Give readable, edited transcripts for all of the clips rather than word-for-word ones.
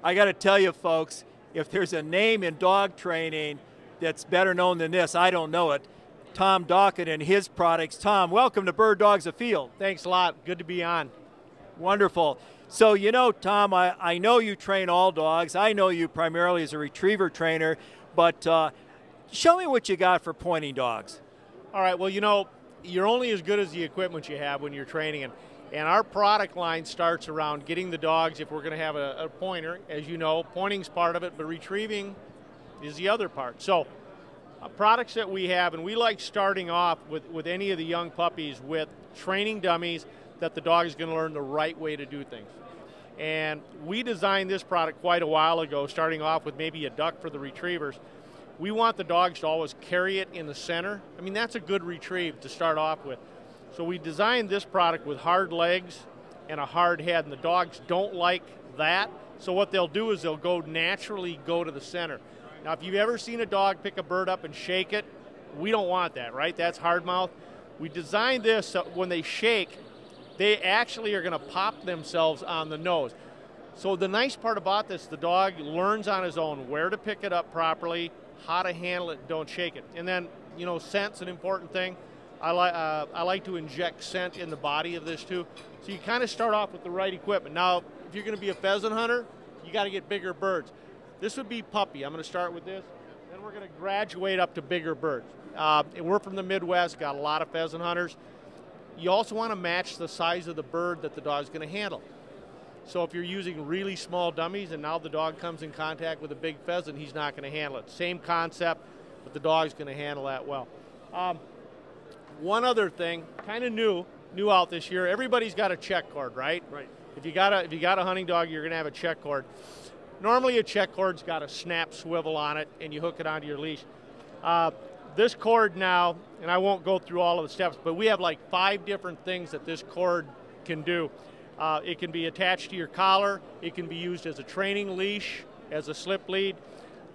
I got to tell you, folks, if there's a name in dog training that's better known than this, I don't know it. Tom Dokken and his products. Tom, welcome to Bird Dogs Afield. Thanks a lot. Good to be on. Wonderful. So, you know, Tom, I know you train all dogs. I know you primarily as a retriever trainer, but show me what you got for pointing dogs. All right, well, you know, you're only as good as the equipment you have when you're training. And our product line starts around getting the dogs, if we're going to have a pointer, as you know, pointing's part of it, but retrieving is the other part. So products that we have, and we like starting off with any of the young puppies with training dummies that the dog is going to learn the right way to do things. And we designed this product quite a while ago, starting off with maybe a duck for the retrievers. We want the dogs to always carry it in the center. I mean, that's a good retrieve to start off with. So we designed this product with hard legs and a hard head, and the dogs don't like that. So what they'll do is they'll naturally go to the center. Now, if you've ever seen a dog pick a bird up and shake it, we don't want that, right? That's hard mouth. We designed this so when they shake, they actually are going to pop themselves on the nose. So the nice part about this, the dog learns on his own where to pick it up properly, how to handle it, don't shake it. And then, you know, scent's an important thing. I like to inject scent in the body of this too. So you kind of start off with the right equipment. Now, if you're going to be a pheasant hunter, you got to get bigger birds. This would be puppy. I'm going to start with this. Then we're going to graduate up to bigger birds. And we're from the Midwest, got a lot of pheasant hunters. You also want to match the size of the bird that the dog's going to handle. So if you're using really small dummies and now the dog comes in contact with a big pheasant, he's not going to handle it. Same concept, but the dog's going to handle that well. One other thing, kind of new out this year, everybody's got a check cord, right? Right. If you got a hunting dog, you're going to have a check cord. Normally a check cord's got a snap swivel on it and you hook it onto your leash. This cord now, and I won't go through all of the steps, but we have like 5 different things that this cord can do. It can be attached to your collar, it can be used as a training leash, as a slip lead,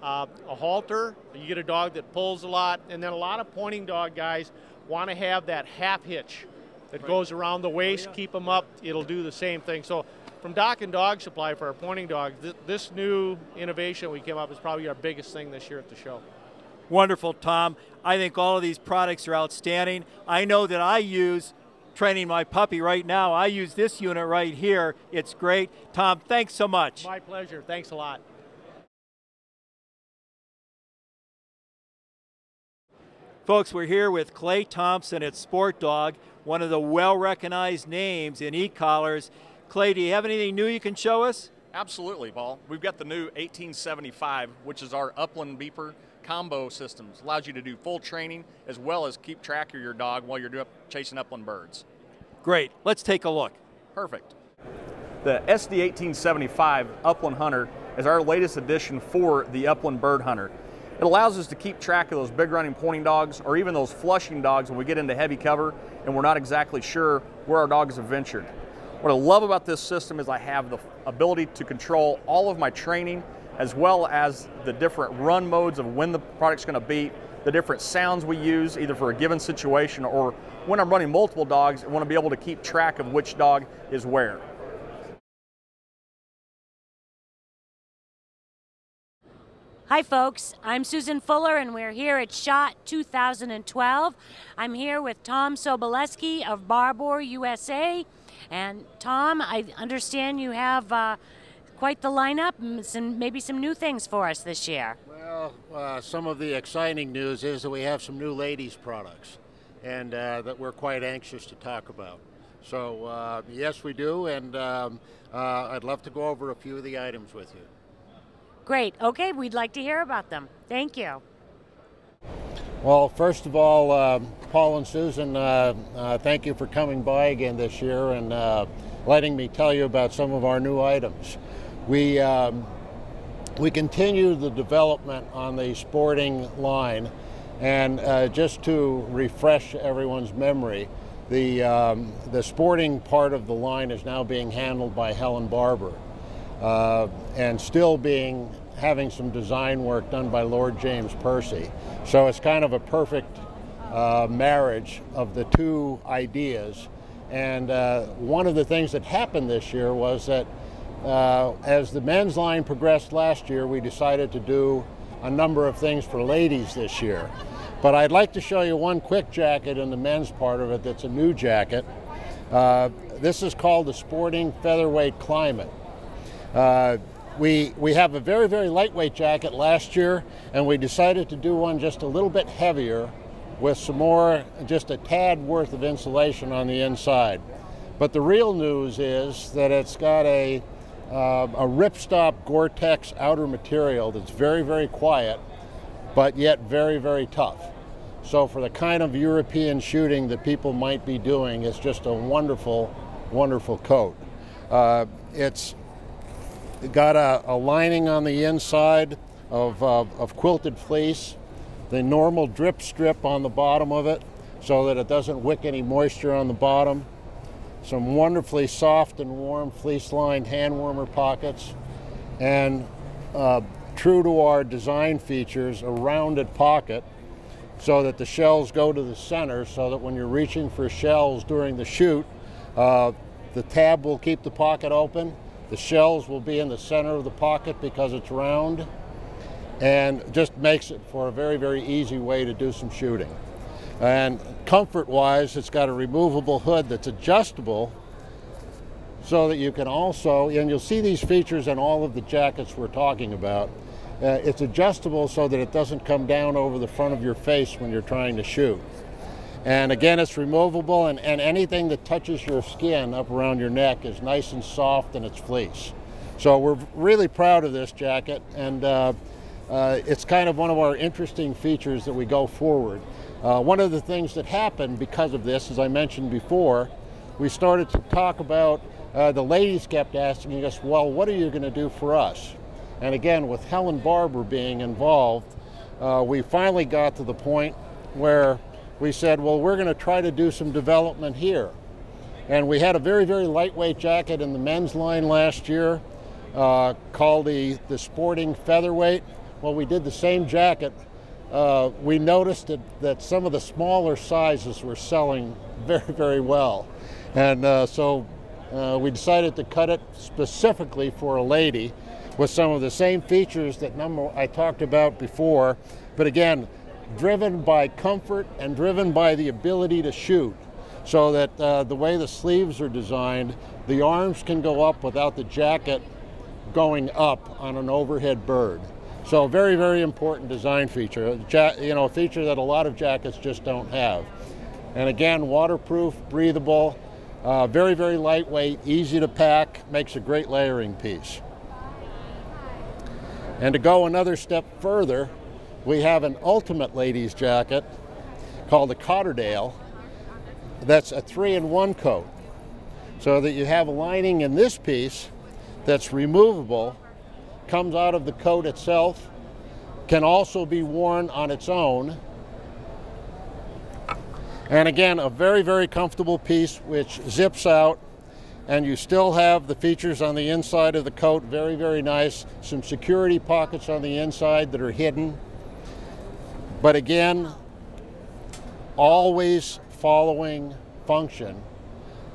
a halter. You get a dog that pulls a lot, and then a lot of pointing dog guys want to have that half hitch that goes around the waist, keep them up, it'll do the same thing. So from Dokken Dog Supply for our pointing dogs, this new innovation we came up is probably our biggest thing this year at the show. Wonderful, Tom. I think all of these products are outstanding. I know that I use, training my puppy right now, I use this unit right here. It's great. Tom, thanks so much. My pleasure. Thanks a lot. Folks, we're here with Clay Thompson at SportDOG, one of the well-recognized names in e-collars. Clay, do you have anything new you can show us? Absolutely, Paul. We've got the new 1875, which is our upland beeper combo systems. Allows you to do full training as well as keep track of your dog while you're chasing upland birds. Great. Let's take a look. Perfect. The SD 1875 Upland Hunter is our latest addition for the upland bird hunter. It allows us to keep track of those big running pointing dogs or even those flushing dogs when we get into heavy cover and we're not exactly sure where our dogs have ventured. What I love about this system is I have the ability to control all of my training as well as the different run modes of when the product's going to beat, the different sounds we use either for a given situation or when I'm running multiple dogs, I want to be able to keep track of which dog is where. Hi folks, I'm Susan Fuller and we're here at SHOT 2012. I'm here with Tom Soboleski of Barbour, USA. And Tom, I understand you have quite the lineup and maybe some new things for us this year. Well, some of the exciting news is that we have some new ladies products and that we're quite anxious to talk about. So yes, we do, and I'd love to go over a few of the items with you. Great. Okay, we'd like to hear about them. Thank you. Well, first of all, Paul and Susan, thank you for coming by again this year and letting me tell you about some of our new items. We continue the development on the sporting line, and just to refresh everyone's memory, the sporting part of the line is now being handled by Helen Barbour. And still having some design work done by Lord James Percy. So it's kind of a perfect marriage of the two ideas. And one of the things that happened this year was that as the men's line progressed last year, we decided to do a number of things for ladies this year. But I'd like to show you one quick jacket in the men's part of it that's a new jacket. This is called the Sporting Featherweight Climate. We have a very, very lightweight jacket last year, and we decided to do one just a little bit heavier with some more, just a tad worth of insulation on the inside. But the real news is that it's got a ripstop Gore-Tex outer material that's very, very quiet, but yet very, very tough. So for the kind of European shooting that people might be doing, it's just a wonderful, wonderful coat. It's got a lining on the inside of quilted fleece, the normal drip strip on the bottom of it so that it doesn't wick any moisture on the bottom. Some wonderfully soft and warm fleece-lined hand warmer pockets, and true to our design features, a rounded pocket so that the shells go to the center, so that when you're reaching for shells during the shoot, the tab will keep the pocket open. The shells will be in the center of the pocket because it's round, and just makes it for a very, very easy way to do some shooting. And comfort-wise, it's got a removable hood that's adjustable so that you can also, and you'll see these features in all of the jackets we're talking about, it's adjustable so that it doesn't come down over the front of your face when you're trying to shoot. And again, it's removable, and anything that touches your skin up around your neck is nice and soft, and it's fleece. So we're really proud of this jacket, and it's kind of one of our interesting features that we go forward. One of the things that happened because of this, as I mentioned before, we started to talk about, the ladies kept asking us, well, what are you going to do for us? And again, with Helen Barbour being involved, we finally got to the point where we said, well, we're going to try to do some development here. And we had a very, very lightweight jacket in the men's line last year called the Sporting Featherweight. Well, we did the same jacket. We noticed that some of the smaller sizes were selling very, very well. And so we decided to cut it specifically for a lady with some of the same features that I talked about before, but again, driven by comfort and driven by the ability to shoot, so that the way the sleeves are designed, the arms can go up without the jacket going up on an overhead bird. So very, very important design feature, a feature that a lot of jackets just don't have. And again, waterproof, breathable, very, very lightweight, easy to pack, makes a great layering piece. And to go another step further, we have an ultimate ladies jacket called the Cotterdale. That's a 3-in-1 coat, so that you have a lining in this piece that's removable, comes out of the coat itself, can also be worn on its own. And again, a very, very comfortable piece which zips out, and you still have the features on the inside of the coat, very, very nice. Some security pockets on the inside that are hidden. But again, always following function.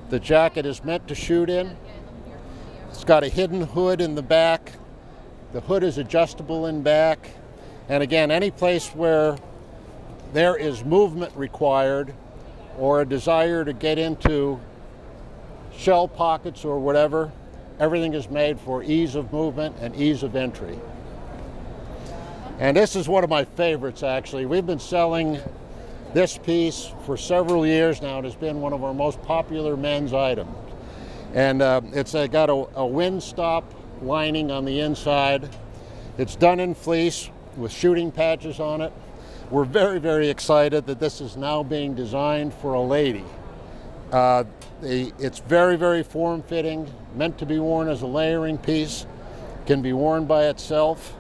The jacket is meant to shoot in. It's got a hidden hood in the back. The hood is adjustable in back. And again, any place where there is movement required or a desire to get into shell pockets or whatever, everything is made for ease of movement and ease of entry. And this is one of my favorites, actually. We've been selling this piece for several years now. It has been one of our most popular men's items. And it's got a wind stop lining on the inside. It's done in fleece with shooting patches on it. We're very, very excited that this is now being designed for a lady. It's very, very form-fitting, meant to be worn as a layering piece, can be worn by itself.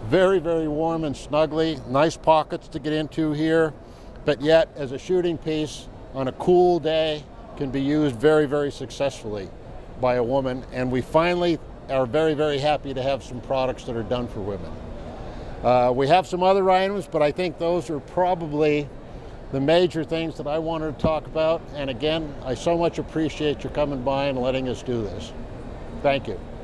Very, very warm and snuggly, nice pockets to get into here, but yet as a shooting piece on a cool day can be used very, very successfully by a woman. And we finally are very, very happy to have some products that are done for women. We have some other items, but I think those are probably the major things that I wanted to talk about. And again, I so much appreciate you coming by and letting us do this. Thank you.